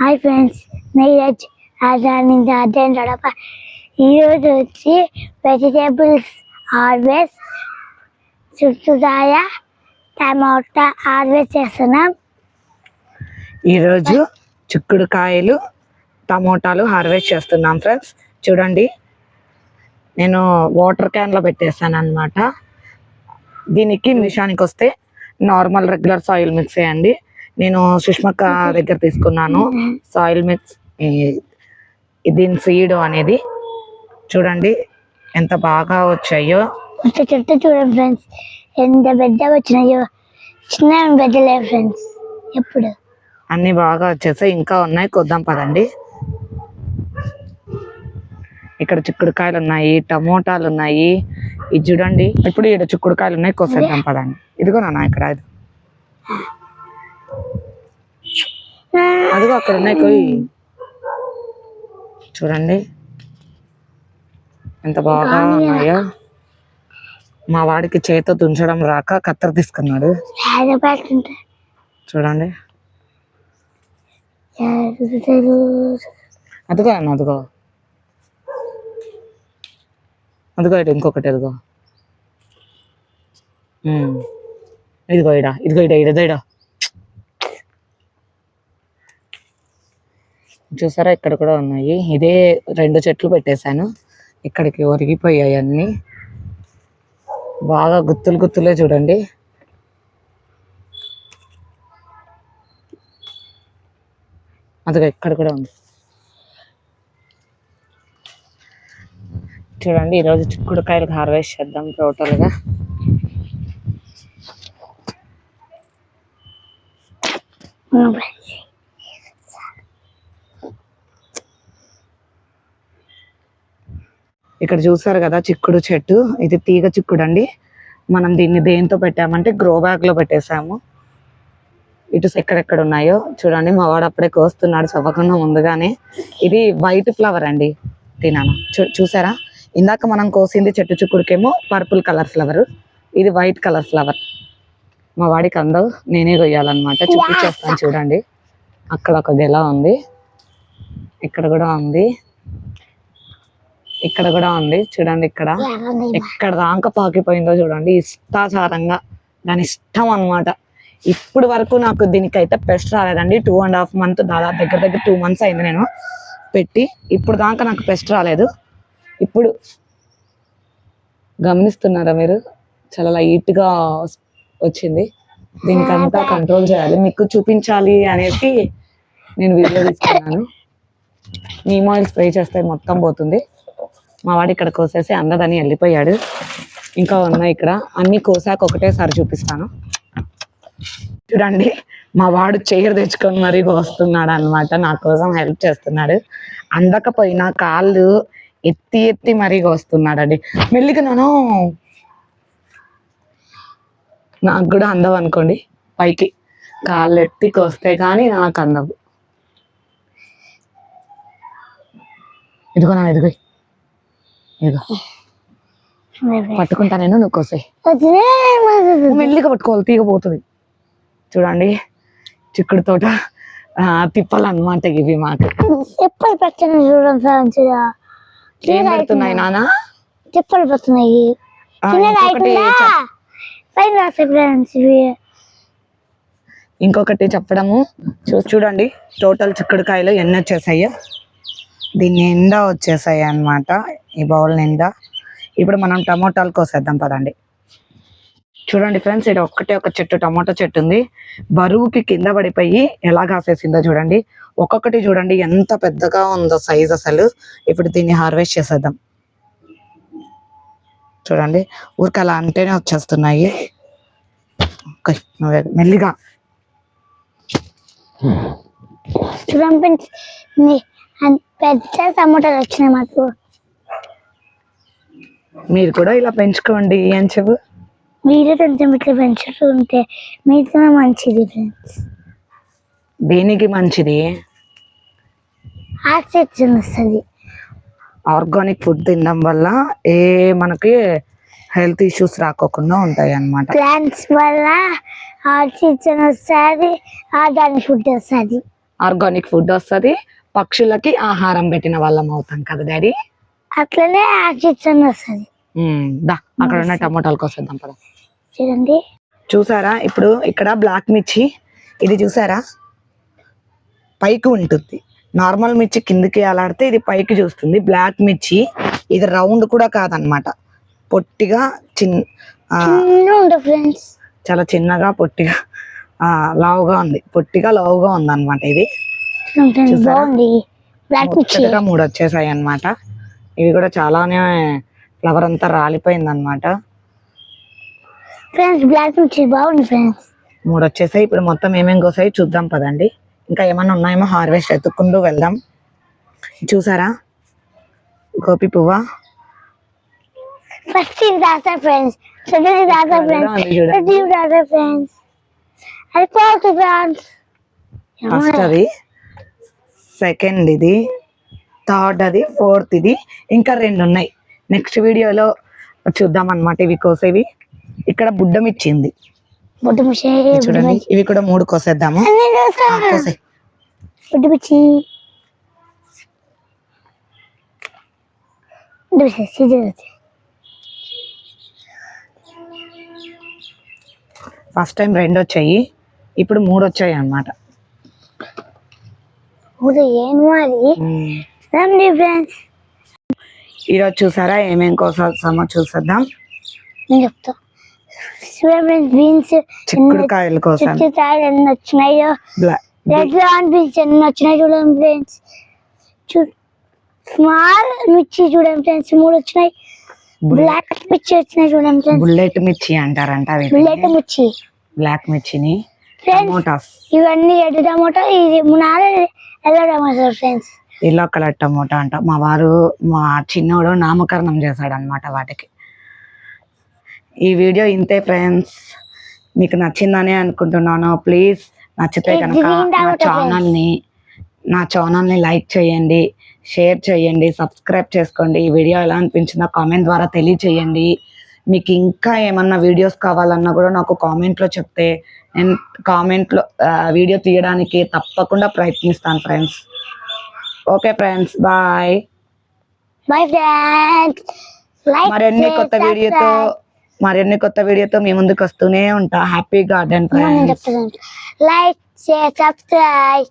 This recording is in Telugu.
హాయ్ ఫ్రెండ్స్, నీరజ్ ఆదానింద అదేంటడప ఈరోజు వచ్చి వెజిటేబుల్స్ హార్వెస్ట్ చుట్టుదాయ టమాటా హార్వెస్ట్ చేస్తున్నాం. ఈరోజు చిక్కుడుకాయలు టమోటాలు హార్వెస్ట్ చేస్తున్నాం ఫ్రెండ్స్. చూడండి, నేను వాటర్ క్యాన్లో పెట్టేస్తాను అనమాట. దీనికి మిషానికి వస్తే నార్మల్ రెగ్యులర్ సాయిల్ మిక్స్ వేయండి. నేను సుష్మక్క దగ్గర తీసుకున్నాను సాయిల్ మిక్స్, దీని సీడ్ అనేది. చూడండి ఎంత బాగా వచ్చాయో. చెట్టు చూడండి ఫ్రెండ్స్, ఎంత పెద్దగా వచ్చినాయో. చిన్న పెద్దలే ఫ్రెండ్స్, ఎప్పుడు అన్ని బాగా వచ్చేసాయి. ఇంకా ఉన్నాయి, కొద్దాం పదండి. ఇక్కడ చిక్కుడుకాయలు ఉన్నాయి, టమోటాలు ఉన్నాయి. ఇది చూడండి, ఇప్పుడు ఇక్కడ చిక్కుడుకాయలు ఉన్నాయి, కోసేద్దాం పదండి. ఇదిగో నాన్న, ఇక్కడ అదిగో అక్కడ ఉన్నాయి, కొయ్యి. చూడండి ఎంత బాగా ఉన్నాయో. మా వాడికి చేతితో తుంచడం రాక కత్తెర తీసుకున్నాడు. చూడండి, అదిగో అన్న, అదిగో అదిగో ఇటు ఇంకొకటి, అదిగో ఇదిగో ఇడా, ఇదిగో ఇడా, ఇడా చూసారా, ఇక్కడ కూడా ఉన్నాయి. ఇదే 2 చెట్లు పెట్టేశాను, ఇక్కడికి ఒరిగిపోయాయి అన్ని. బాగా గుత్తులు గుత్తులే చూడండి. అదిగో ఇక్కడ కూడా ఉంది. చూడండి, ఈరోజు చిక్కుడుకాయలు హార్వెస్ట్ చేద్దాం టోటల్గా. ఇక్కడ చూసారు కదా చిక్కుడు చెట్టు, ఇది తీగ చిక్కుడు అండి. మనం దీన్ని దేంతో పెట్టామంటే గ్రో బ్యాగ్ లో పెట్టేసాము. ఇటు ఎక్కడెక్కడ ఉన్నాయో చూడండి. మా వాడు అప్పుడే కోస్తున్నాడు చవ్వకుండా ముందుగానే. ఇది వైట్ ఫ్లవర్ అండి, తినాను. చూసారా, ఇందాక మనం కోసింది చెట్టు చిక్కుడుకేమో పర్పుల్ కలర్ ఫ్లవర్, ఇది వైట్ కలర్ ఫ్లవర్. మా వాడికి అందవు, నేనే కొయ్యాలన్నమాట. చూపించేస్తాను చూడండి. అక్కడ ఒక గెల ఉంది, ఇక్కడ కూడా ఉంది, ఇక్కడ కూడా ఉంది. చూడండి, ఇక్కడ ఎక్కడ దాకా పాకిపోయిందో చూడండి. ఇష్టాచారంగా దాని ఇష్టం అన్నమాట. ఇప్పుడు వరకు నాకు దీనికైతే పెస్ట్ రాలేదండి. 2.5 months, దాదాపు దగ్గర 2 months అయింది నేను పెట్టి. ఇప్పుడు దాకా నాకు పెస్ట్ రాలేదు. ఇప్పుడు గమనిస్తున్నారా మీరు, చాలా లైట్గా వచ్చింది. దీనికంతా కంట్రోల్ చేయాలి, మీకు చూపించాలి అనేసి నేను వీడియో తీసుకున్నాను. నీమ్ ఆయిల్ స్ప్రే చేస్తే మొత్తం పోతుంది. మా వాడు ఇక్కడ కోసేసి అందదని వెళ్ళిపోయాడు. ఇంకా ఉన్నాయి ఇక్కడ అన్ని. కోసాక ఒకటేసారి చూపిస్తాను. చూడండి, మా వాడు చైర్ తెచ్చుకొని మరీ కోస్తున్నాడు అనమాట. నా కోసం హెల్ప్ చేస్తున్నాడు. అందకపోయినా కాళ్ళు ఎత్తి ఎత్తి మరీ కోస్తున్నాడండి. మెల్లిగా నాకు కూడా అందవు అనుకోండి, పైకి కాళ్ళు ఎత్తి కోస్తే కానీ నాకు అందవు. ఇదిగో నా, ఇదిగో ఇదిగో పట్టుకుంటా నేను, నువ్వు కోసే. మెల్లిగా పట్టుకోవాలి, తీగ పోతుంది. చూడండి, చిక్కుడు తోట తిప్పలు అన్నమాట ఇవి మాకు. తిప్పలు పెట్టండి చూడండి, ఏం పెడుతున్నాయి నాన్న? తిప్పలు పెడుతున్నాయి. ఇంకొకటి చెప్పడము, చూడండి టోటల్ చిక్కుడుకాయలు ఎన్ని వచ్చేసాయో. దీన్ని నిండా వచ్చేసాయి అన్నమాట, ఈ బౌల్ నిండా. ఇప్పుడు మనం టమోటాలు కోసేద్దాం పదండి. చూడండి ఫ్రెండ్స్, ఇక్కడ ఒక చెట్టు టమోటా చెట్టు ఉంది. బరువుకి కింద పడిపోయి ఎలా కాసేసిందో చూడండి. ఒక్కొక్కటి చూడండి ఎంత పెద్దగా ఉందో సైజ్ అసలు. ఇప్పుడు దీన్ని హార్వెస్ట్ చేసేద్దాం. చూడండి, ఊరికి అలా అంటేనే వచ్చేస్తున్నాయి. మెల్లిగా చూడండి, పెద్ద టమోటాలు వచ్చినాయి మాకు. మీరు కూడా ఇలా పెంచుకోండి అని చెప్పు. మీరే కొంచెం ఇట్లా పెంచుతుంటే మీతో మంచిది ఫ్రెండ్స్. దేనికి మంచిది? ఆక్సిజన్ వస్తుంది. ఆర్గానిక్ ఫుడ్ తినడం వల్ల మనకి హెల్త్ ఇష్యూస్ రాకోకుండా ఉంటాయి అన్నమాట. ప్లాంట్స్ వల్ల ఆక్సిజన్ వస్తుంది, ఆర్గానిక్ ఫుడ్ వస్తుంది. ఆర్గానిక్ ఫుడ్ వస్తుంది, పక్షులకి ఆహారం పెట్టిన వాళ్ళం అవుతాం కదా డాడీ. అట్లనే ఆక్సిజన్ వస్తుంది. దా అక్కడ ఉన్న టమోటాలు కోసేద్దాం పద. చూడండి చూసారా ఇప్పుడు ఇక్కడ బ్లాక్ మిర్చి, ఇది చూసారా పైకి ఉంటుంది. నార్మల్ మిర్చి కిందికి అలాడితే ఇది పైకి చూస్తుంది. బ్లాక్ మిర్చి ఇది రౌండ్ కూడా కాదనమాట, పొట్టిగా ఫ్రెండ్స్, చాలా చిన్నగా పొట్టిగా లావుగా ఉంది, పొట్టిగా లావుగా ఉంది అనమాట. ఇది బాగుంది. బ్లాక్ మిర్చి 3 వచ్చేసాయి అనమాట. ఇవి కూడా చాలానే ఫ్లవర్ అంతా రాలిపోయింది అనమాట. ఫ్రెండ్స్ బ్లాక్ మిర్చి బాగుంది ఫ్రెండ్స్. 3 వచ్చేసాయి. ఇప్పుడు మొత్తం ఏమేమి కోసాయి చూద్దాం పదండి. ఇంకా ఏమన్నా ఉన్నాయేమో హార్వెస్ట్ ఎత్తుక్కుంటూ వెళ్దాం. చూసారా గోపి పువ్వా, ఫస్ట్ ఇది దాసా ఫ్రెండ్స్, సెకండ్ ఇది దాసా ఫ్రెండ్స్, థర్డ్ ఇది దాసా ఫ్రెండ్స్, అది ఫోర్త్ ఫ్రెండ్స్. ఫస్ట్ అది, సెకండ్ ఇది, థర్డ్ అది, ఫోర్త్ ఇది, ఇంకా 2 ఉన్నాయి. నెక్స్ట్ వీడియోలో చూద్దాం అన్నమాట ఇవి కోసేవి. ఇక్కడ బుడ్డ మిర్చింది చూడండి, ఇవి కూడా 3 కోసేద్దాము. కోసే బుడ్డ మిర్చి ఫస్ట్ టైం 2 వచ్చాయి, ఇప్పుడు 3 వచ్చాయి అన్నమాట. ఈరోజు చూసారా ఏమేం కోసామో చూసేద్దాం. నేను చెప్తా. బీన్స్ చిక్కుడుకాయలు కోసాను, ఎన్ని వచ్చినాయో, రెడ్ బీన్స్ ఎన్ని వచ్చినాయి చూడండి ఫ్రెండ్స్. స్మాల్ మిర్చి చూడండి ఫ్రెండ్స్ 3 వచ్చినాయి. బ్లాక్ మిర్చి వచ్చినాయి చూడండి ఫ్రెండ్స్. బుల్లెట్ మిర్చి అంటారంట, బుల్లెట్ మిర్చి. బ్లాక్ మిర్చిని, టమోటాస్ ఇవన్నీ రెడ్ టమోటా, ఇది 4 yellow tomato friends. Yellow colour tomato అంట. మా వారు మా చిన్నోడు నామకరణం చేశాడు అనమాట వాటికి. ఈ వీడియో ఇంతే ఫ్రెండ్స్, మీకు నచ్చిందని అనుకుంటున్నాను. ప్లీజ్ నచ్చితే కనుక నా ఛానల్ని లైక్ చేయండి, షేర్ చేయండి, సబ్స్క్రైబ్ చేసుకోండి. ఈ వీడియో ఎలా అనిపించిందో కామెంట్ ద్వారా తెలియచేయండి. మీకు ఇంకా ఏమన్నా వీడియోస్ కావాలన్నా కూడా నాకు కామెంట్లో చెప్తే నేను కామెంట్లో వీడియో తీయడానికి తప్పకుండా ప్రయత్నిస్తాను friends. Okay friends, bye bye friends. మరిన్ని కొత్త వీడియోతో మీ ముందుకు వస్తూనే ఉంటా. Happy garden friends. Like share subscribe.